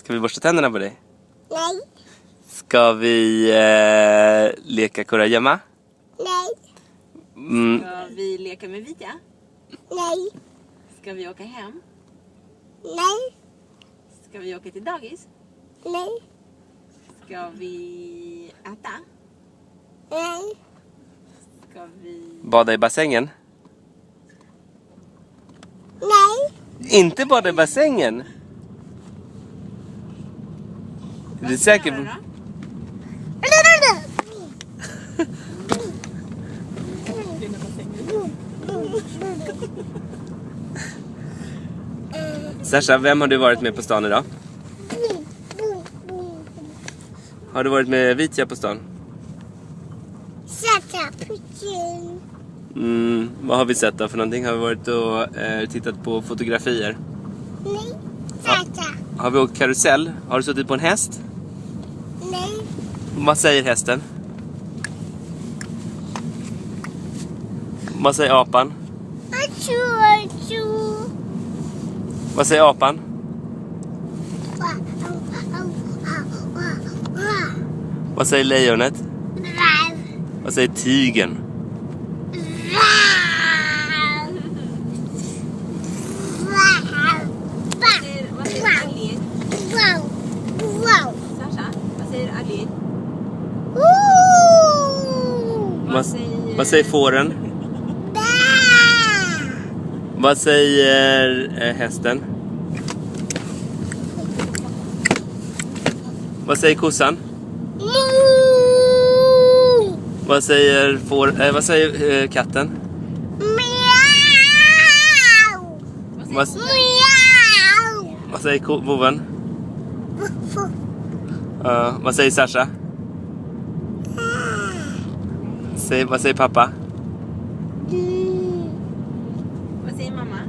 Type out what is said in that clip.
Ska vi borsta tänderna på dig? Nej. Ska vi leka kurragömma? Nej. Ska vi leka med Vitja? Nej. Ska vi åka hem? Nej. Ska vi åka till dagis? Nej. Ska vi äta? Nej. Ska vi... Bada i bassängen? Nej. Inte bada i bassängen? Är du säker på? Sasha, vem har du varit med på stan idag? Har du varit med Vitja på stan? Sätta pucken. Vad har vi sett då för någonting? Har vi varit och tittat på fotografier? Nej. Sätta. Har vi åkt karusell? Har du suttit på en häst? Nej. Vad säger hästen? Vad säger apan? Achoo. Vad säger apan? Vad säger lejonet? Vad säger tigern? Vad säger Alin? Sasha, vad säger Alin? Vad säger fåren? Vad säger hästen? Vad säger kossan? Vad säger katten? Vad säger boven? Vad säger Sasha? Vad säger pappa? Vad säger mamma?